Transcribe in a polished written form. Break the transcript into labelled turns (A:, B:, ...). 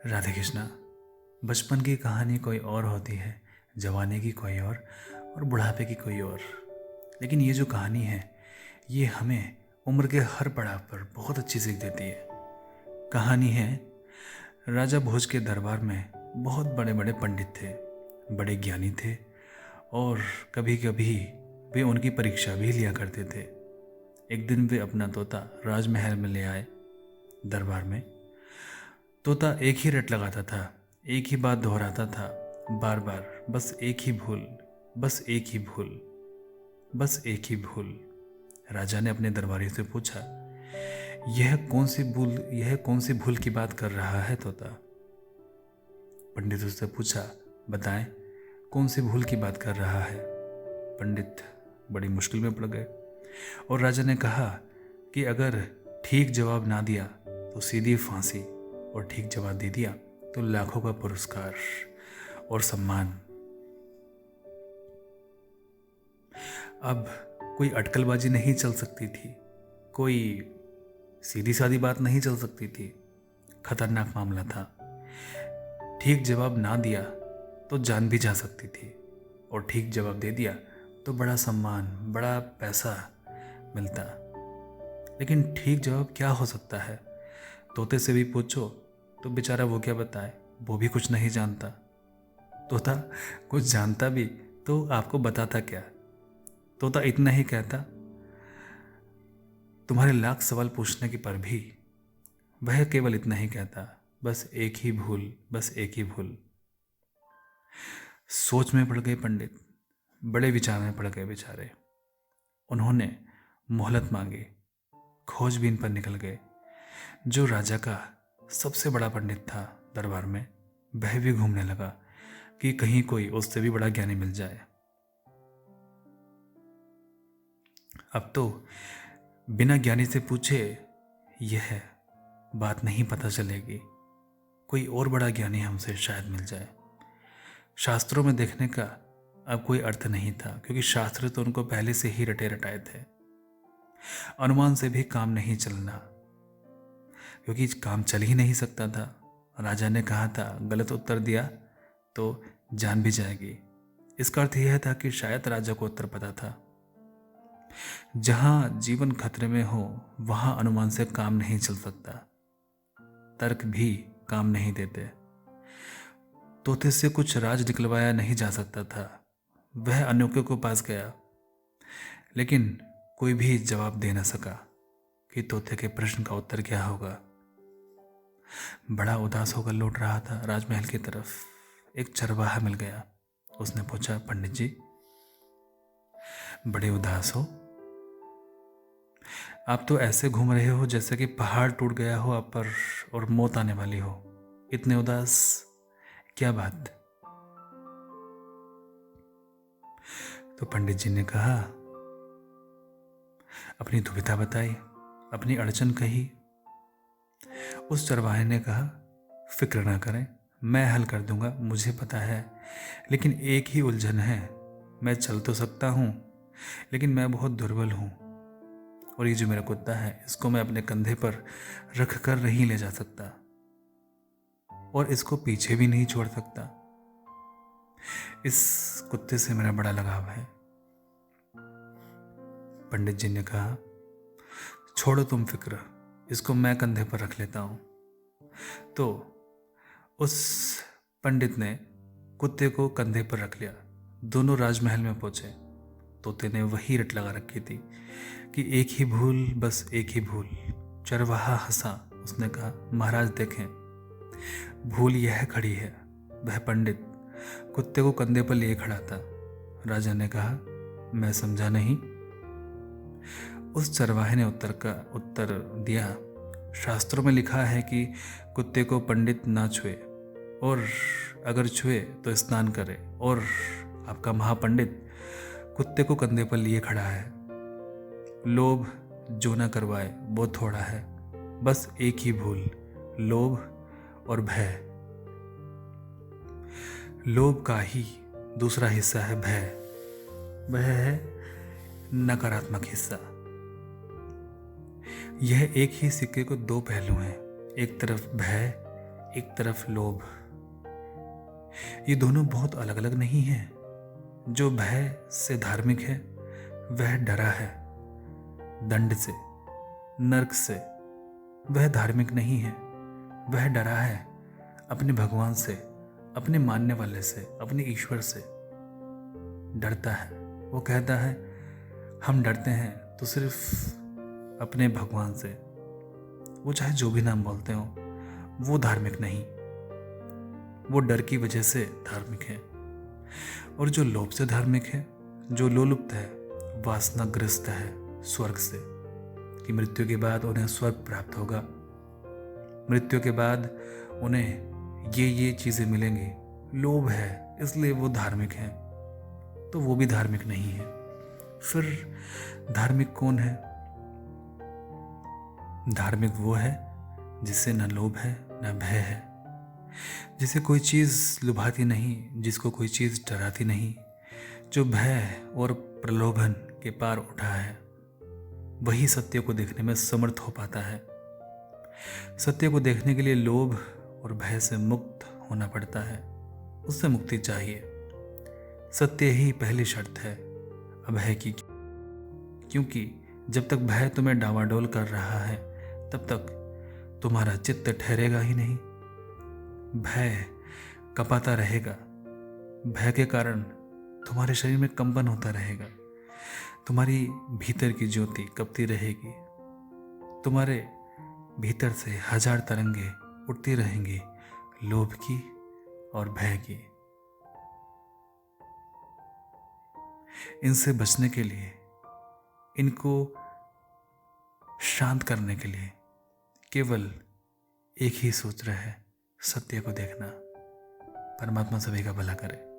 A: राधे कृष्णा। बचपन की कहानी कोई और होती है, जवानी की कोई और बुढ़ापे की कोई और। लेकिन ये जो कहानी है ये हमें उम्र के हर पड़ाव पर बहुत अच्छी सीख देती है। कहानी है, राजा भोज के दरबार में बहुत बड़े बड़े पंडित थे, बड़े ज्ञानी थे और कभी कभी वे उनकी परीक्षा भी लिया करते थे। एक दिन वे अपना तोता राजमहल में ले आए। दरबार में तोता एक ही रट लगाता था, एक ही बात दोहराता था, बार बार, बस एक ही भूल, बस एक ही भूल, बस एक ही भूल। राजा ने अपने दरबारी से पूछा, यह कौन सी भूल की बात कर रहा है तोता? पंडित उससे पूछा, बताएं कौन सी भूल की बात कर रहा है? पंडित बड़ी मुश्किल में पड़ गए और राजा ने कहा कि अगर ठीक जवाब ना दिया तो सीधी फांसी, और ठीक जवाब दे दिया तो लाखों का पुरस्कार और सम्मान। अब कोई अटकलबाजी नहीं चल सकती थी, कोई सीधी सादी बात नहीं चल सकती थी। खतरनाक मामला था। ठीक जवाब ना दिया तो जान भी जा सकती थी, और ठीक जवाब दे दिया तो बड़ा सम्मान, बड़ा पैसा मिलता। लेकिन ठीक जवाब क्या हो सकता है? तोते से भी पूछो तो बेचारा वो क्या बताए, वो भी कुछ नहीं जानता। तोता कुछ जानता भी तो आपको बताता क्या? तोता इतना ही कहता, तुम्हारे लाख सवाल पूछने के पर भी वह केवल इतना ही कहता, बस एक ही भूल, बस एक ही भूल। सोच में पड़ गए पंडित, बड़े विचार में पड़ गए बेचारे। उन्होंने मोहलत मांगी, खोजबीन पर निकल गए। जो राजा का सबसे बड़ा पंडित था दरबार में, वह भी घूमने लगा कि कहीं कोई उससे भी बड़ा ज्ञानी मिल जाए। अब तो बिना ज्ञानी से पूछे यह बात नहीं पता चलेगी, कोई और बड़ा ज्ञानी हमसे शायद मिल जाए। शास्त्रों में देखने का अब कोई अर्थ नहीं था, क्योंकि शास्त्र तो उनको पहले से ही रटे रटाए थे। अनुमान से भी काम नहीं चलना, क्योंकि काम चल ही नहीं सकता था। राजा ने कहा था गलत उत्तर दिया तो जान भी जाएगी। इसका अर्थ यह था कि शायद राजा को उत्तर पता था। जहां जीवन खतरे में हो वहां अनुमान से काम नहीं चल सकता, तर्क भी काम नहीं देते। तोते से कुछ राज निकलवाया नहीं जा सकता था। वह अनोखे को पास गया, लेकिन कोई भी जवाब दे न सका कि तोते के प्रश्न का उत्तर क्या होगा। बड़ा उदास होकर लौट रहा था राजमहल की तरफ। एक चरवाहा मिल गया। उसने पूछा, पंडित जी बड़े उदास हो? आप तो ऐसे घूम रहे हो जैसे कि पहाड़ टूट गया हो आप पर और मौत आने वाली हो। इतने उदास, क्या बात? तो पंडित जी ने कहा, अपनी दुविधा बताई, अपनी अड़चन कही। उस चरवाहे ने कहा, फिक्र ना करें, मैं हल कर दूंगा, मुझे पता है। लेकिन एक ही उलझन है, मैं चल तो सकता हूं लेकिन मैं बहुत दुर्बल हूं, और ये जो मेरा कुत्ता है इसको मैं अपने कंधे पर रख कर नहीं ले जा सकता, और इसको पीछे भी नहीं छोड़ सकता। इस कुत्ते से मेरा बड़ा लगाव है। पंडित जी ने कहा, छोड़ो तुम फिक्र, इसको मैं कंधे पर रख लेता हूं। तो उस पंडित ने कुत्ते को कंधे पर रख लिया। दोनों राजमहल में पहुंचे। तोते ने वही रट लगा रखी थी कि एक ही भूल, बस एक ही भूल। चरवाहा हंसा। उसने कहा, महाराज देखें, भूल यह खड़ी है। वह पंडित कुत्ते को कंधे पर लिए खड़ा था। राजा ने कहा, मैं समझा नहीं। उस चरवाहे ने उत्तर दिया, शास्त्रों में लिखा है कि कुत्ते को पंडित ना छुए, और अगर छुए तो स्नान करे, और आपका महापंडित कुत्ते को कंधे पर लिए खड़ा है। लोभ जो ना करवाए वो थोड़ा है, बस एक ही भूल, लोभ और भय। लोभ का ही दूसरा हिस्सा है भय। वह है नकारात्मक हिस्सा। यह एक ही सिक्के को दो पहलू हैं। एक तरफ भय, एक तरफ लोभ। ये दोनों बहुत अलग अलग नहीं हैं। जो भय से धार्मिक है वह डरा है दंड से, नरक से। वह धार्मिक नहीं है, वह डरा है अपने भगवान से, अपने मानने वाले से, अपने ईश्वर से डरता है। वो कहता है हम डरते हैं तो सिर्फ अपने भगवान से। वो चाहे जो भी नाम बोलते हो, वो धार्मिक नहीं, वो डर की वजह से धार्मिक है। और जो लोभ से धार्मिक है, जो लोलुप्त है, वासनाग्रस्त है स्वर्ग से, कि मृत्यु के बाद उन्हें स्वर्ग प्राप्त होगा, मृत्यु के बाद उन्हें ये चीजें मिलेंगी। लोभ है इसलिए वो धार्मिक है, तो वो भी धार्मिक नहीं है। फिर धार्मिक कौन है? धार्मिक वो है जिसे न लोभ है न भय है, जिसे कोई चीज लुभाती नहीं, जिसको कोई चीज डराती नहीं, जो भय और प्रलोभन के पार उठा है। वही सत्य को देखने में समर्थ हो पाता है। सत्य को देखने के लिए लोभ और भय से मुक्त होना पड़ता है, उससे मुक्ति चाहिए। सत्य ही पहली शर्त है अभय की, क्योंकि जब तक भय तुम्हें डावाडोल कर रहा है तब तक तुम्हारा चित्त ठहरेगा ही नहीं। भय कपाता रहेगा, भय के कारण तुम्हारे शरीर में कंपन होता रहेगा, तुम्हारी भीतर की ज्योति कपती रहेगी, तुम्हारे भीतर से हजार तरंगे उठती रहेंगी, लोभ की और भय की। इनसे बचने के लिए, इनको शांत करने के लिए केवल एक ही सूत्र है, सत्य को देखना। परमात्मा सभी का भला करे।